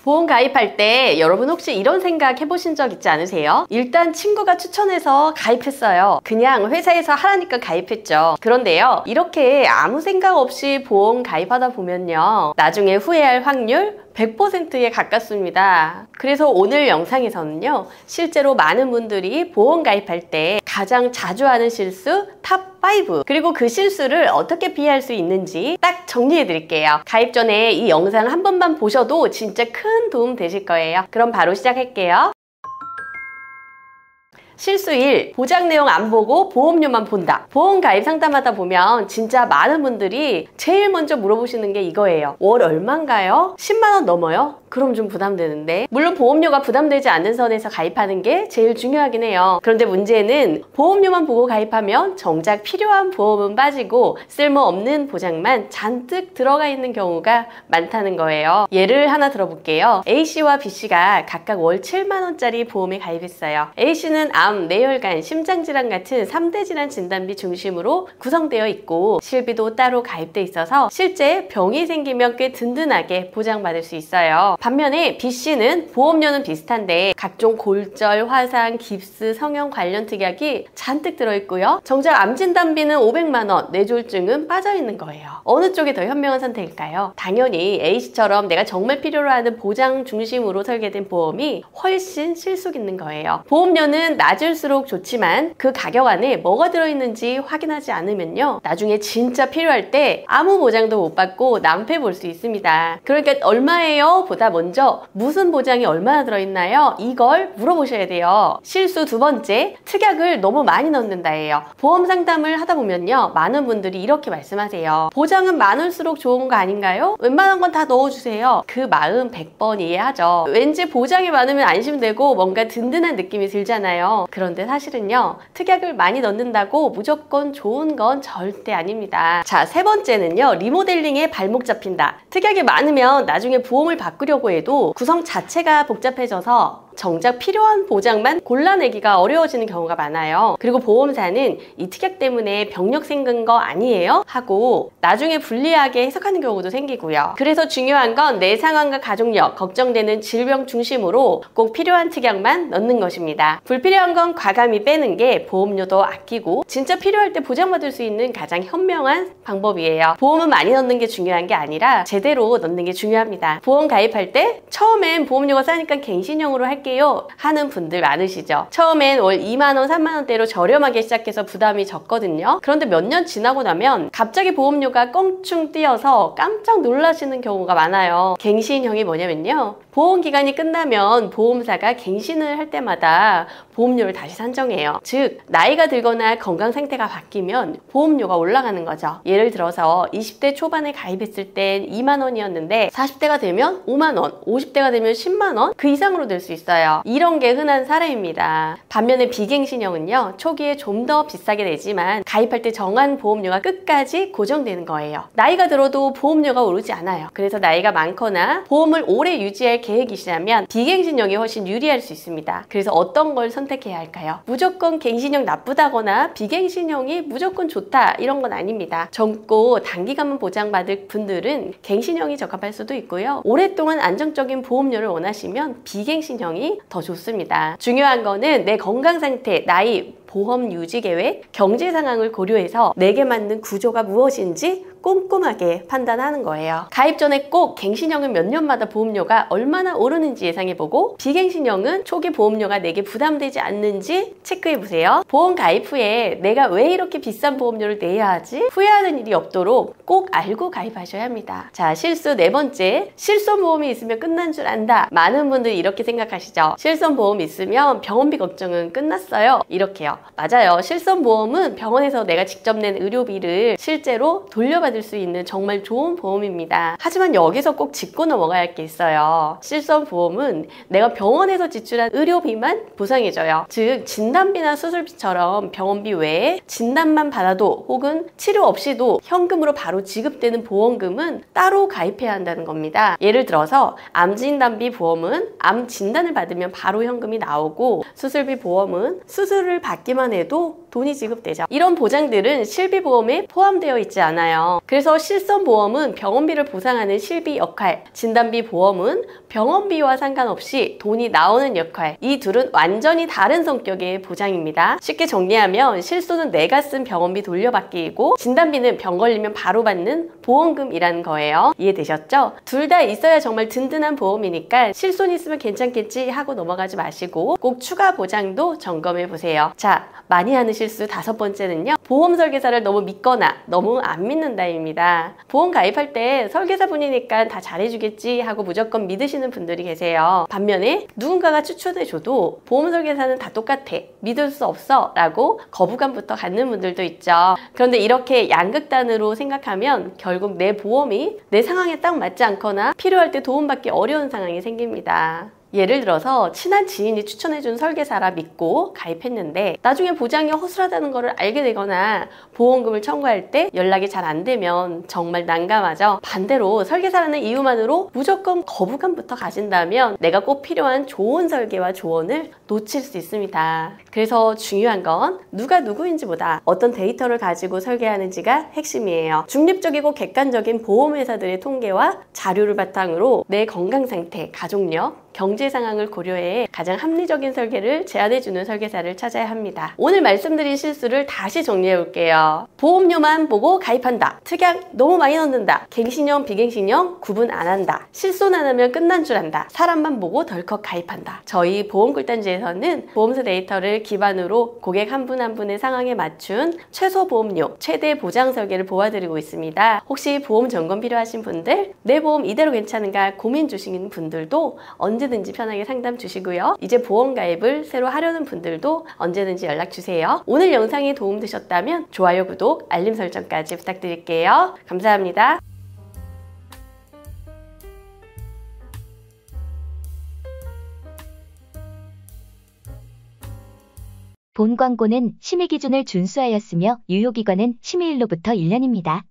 보험 가입할 때 여러분 혹시 이런 생각 해보신 적 있지 않으세요? 일단 친구가 추천해서 가입했어요. 그냥 회사에서 하라니까 가입했죠. 그런데요, 이렇게 아무 생각 없이 보험 가입하다 보면요, 나중에 후회할 확률 100%에 가깝습니다. 그래서 오늘 영상에서는요, 실제로 많은 분들이 보험 가입할 때 가장 자주 하는 실수 탑 5, 그리고 그 실수를 어떻게 피할 수 있는지 딱 정리해 드릴게요. 가입 전에 이 영상 한 번만 보셔도 진짜 큰 도움 되실 거예요. 그럼 바로 시작할게요. 실수 1. 보장 내용 안 보고 보험료만 본다. 보험 가입 상담하다 보면 진짜 많은 분들이 제일 먼저 물어보시는 게 이거예요. 월 얼마인가요? 10만 원 넘어요? 그럼 좀 부담되는데. 물론 보험료가 부담되지 않는 선에서 가입하는 게 제일 중요하긴 해요. 그런데 문제는 보험료만 보고 가입하면 정작 필요한 보험은 빠지고 쓸모없는 보장만 잔뜩 들어가 있는 경우가 많다는 거예요. 예를 하나 들어볼게요. A씨와 B씨가 각각 월 7만 원짜리 보험에 가입했어요. A씨는 암, 뇌혈관, 심장질환 같은 3대 질환 진단비 중심으로 구성되어 있고 실비도 따로 가입돼 있어서 실제 병이 생기면 꽤 든든하게 보장받을 수 있어요. 반면에 B씨는 보험료는 비슷한데 각종 골절, 화상, 깁스, 성형 관련 특약이 잔뜩 들어있고요. 정작 암 진단비는 500만 원, 뇌졸중은 빠져있는 거예요. 어느 쪽이 더 현명한 선택일까요? 당연히 A씨처럼 내가 정말 필요로 하는 보장 중심으로 설계된 보험이 훨씬 실속 있는 거예요. 보험료는 낮을수록 좋지만 그 가격 안에 뭐가 들어있는지 확인하지 않으면요, 나중에 진짜 필요할 때 아무 보장도 못 받고 낭패 볼 수 있습니다. 그러니까 얼마예요? 보다 먼저 무슨 보장이 얼마나 들어있나요? 이걸 물어보셔야 돼요. 실수 2번째, 특약을 너무 많이 넣는다예요. 보험 상담을 하다 보면요, 많은 분들이 이렇게 말씀하세요. 보장은 많을수록 좋은 거 아닌가요? 웬만한 건 다 넣어주세요. 그 마음 100번 이해하죠. 왠지 보장이 많으면 안심되고 뭔가 든든한 느낌이 들잖아요. 그런데 사실은요, 특약을 많이 넣는다고 무조건 좋은 건 절대 아닙니다. 자, 3번째는요, 리모델링에 발목 잡힌다. 특약이 많으면 나중에 보험을 바꾸려고 해도 구성 자체가 복잡해져서 정작 필요한 보장만 골라내기가 어려워지는 경우가 많아요. 그리고 보험사는 이 특약 때문에 병력 생긴 거 아니에요? 하고 나중에 불리하게 해석하는 경우도 생기고요. 그래서 중요한 건 내 상황과 가족력, 걱정되는 질병 중심으로 꼭 필요한 특약만 넣는 것입니다. 불필요한 건 과감히 빼는 게 보험료도 아끼고 진짜 필요할 때 보장받을 수 있는 가장 현명한 방법이에요. 보험은 많이 넣는 게 중요한 게 아니라 제대로 넣는 게 중요합니다. 보험 가입할 때 처음엔 보험료가 싸니까 갱신형으로 할게요 하는 분들 많으시죠. 처음엔 월 2만원, 3만원대로 저렴하게 시작해서 부담이 적거든요. 그런데 몇 년 지나고 나면 갑자기 보험료가 껑충 뛰어서 깜짝 놀라시는 경우가 많아요. 갱신형이 뭐냐면요, 보험기간이 끝나면 보험사가 갱신을 할 때마다 보험료를 다시 산정해요. 즉, 나이가 들거나 건강 상태가 바뀌면 보험료가 올라가는 거죠. 예를 들어서 20대 초반에 가입했을 땐 2만 원이었는데 40대가 되면 5만 원, 50대가 되면 10만 원, 그 이상으로 될 수 있어요. 이런 게 흔한 사례입니다. 반면에 비갱신형은요, 초기에 좀 더 비싸게 내지만 가입할 때 정한 보험료가 끝까지 고정되는 거예요. 나이가 들어도 보험료가 오르지 않아요. 그래서 나이가 많거나 보험을 오래 유지할 계획이시라면 비갱신형이 훨씬 유리할 수 있습니다. 그래서 어떤 걸 선택해야 할까요? 무조건 갱신형 나쁘다거나 비갱신형이 무조건 좋다 이런 건 아닙니다. 젊고 단기간만 보장받을 분들은 갱신형이 적합할 수도 있고요. 오랫동안 안정적인 보험료를 원하시면 비갱신형이 더 좋습니다. 중요한 거는 내 건강 상태, 나이, 보험 유지 계획, 경제 상황을 고려해서 내게 맞는 구조가 무엇인지 꼼꼼하게 판단하는 거예요. 가입 전에 꼭 갱신형은 몇 년마다 보험료가 얼마나 오르는지 예상해보고 비갱신형은 초기 보험료가 내게 부담되지 않는지 체크해보세요. 보험 가입 후에 내가 왜 이렇게 비싼 보험료를 내야 하지? 후회하는 일이 없도록 꼭 알고 가입하셔야 합니다. 자, 실수 4번째, 실손보험이 있으면 끝난 줄 안다. 많은 분들이 이렇게 생각하시죠. 실손보험 있으면 병원비 걱정은 끝났어요. 이렇게요. 맞아요. 실손보험은 병원에서 내가 직접 낸 의료비를 실제로 돌려받을 수 있는 정말 좋은 보험입니다. 하지만 여기서 꼭 짚고 넘어가야 할 게 있어요. 실손보험은 내가 병원에서 지출한 의료비만 보상해줘요. 즉, 진단비나 수술비처럼 병원비 외에 진단만 받아도 혹은 치료 없이도 현금으로 바로 지급되는 보험금은 따로 가입해야 한다는 겁니다. 예를 들어서 암진단비 보험은 암 진단을 받으면 바로 현금이 나오고 수술비 보험은 수술을 받기만 해도 돈이 지급되죠. 이런 보장들은 실비보험에 포함되어 있지 않아요. 그래서 실손보험은 병원비를 보상하는 실비 역할, 진단비 보험은 병원비와 상관없이 돈이 나오는 역할, 이 둘은 완전히 다른 성격의 보장입니다. 쉽게 정리하면 실손은 내가 쓴 병원비 돌려받기이고 진단비는 병 걸리면 바로 받는 보험금이라는 거예요. 이해되셨죠? 둘 다 있어야 정말 든든한 보험이니까 실손 있으면 괜찮겠지 하고 넘어가지 마시고 꼭 추가 보장도 점검해 보세요. 자, 많이 하는 실수 5번째는요. 보험 설계사를 너무 믿거나 너무 안 믿는다입니다. 보험 가입할 때 설계사분이니까 다 잘해주겠지 하고 무조건 믿으시는 분들이 계세요. 반면에 누군가가 추천해줘도 보험 설계사는 다 똑같아, 믿을 수 없어 라고 거부감부터 갖는 분들도 있죠. 그런데 이렇게 양극단으로 생각하면 결국 내 보험이 내 상황에 딱 맞지 않거나 필요할 때 도움받기 어려운 상황이 생깁니다. 예를 들어서 친한 지인이 추천해준 설계사라 믿고 가입했는데 나중에 보장이 허술하다는 것을 알게 되거나 보험금을 청구할 때 연락이 잘 안 되면 정말 난감하죠. 반대로 설계사라는 이유만으로 무조건 거부감부터 가진다면 내가 꼭 필요한 좋은 설계와 조언을 놓칠 수 있습니다. 그래서 중요한 건 누가 누구인지보다 어떤 데이터를 가지고 설계하는지가 핵심이에요. 중립적이고 객관적인 보험회사들의 통계와 자료를 바탕으로 내 건강 상태, 가족력, 경제 상황을 고려해 가장 합리적인 설계를 제안해주는 설계사를 찾아야 합니다. 오늘 말씀드린 실수를 다시 정리해 볼게요. 보험료만 보고 가입한다. 특약 너무 많이 넣는다. 갱신형, 비갱신형 구분 안 한다. 실손 안 하면 끝난 줄 안다. 사람만 보고 덜컥 가입한다. 저희 보험꿀단지에서는 보험사 데이터를 기반으로 고객 한 분 한 분의 상황에 맞춘 최소 보험료, 최대 보장 설계를 보아드리고 있습니다. 혹시 보험 점검 필요하신 분들, 내 보험 이대로 괜찮은가 고민 주시는 분들도 언제든지 편하게 상담 주시고요. 이제 보험 가입을 새로 하려는 분들도 언제든지 연락 주세요. 오늘 영상이 도움되셨다면 좋아요, 구독, 알림 설정까지 부탁드릴게요. 감사합니다. 본 광고는 심의 기준을 준수하였으며 유효기간은 심의일로부터 1년입니다.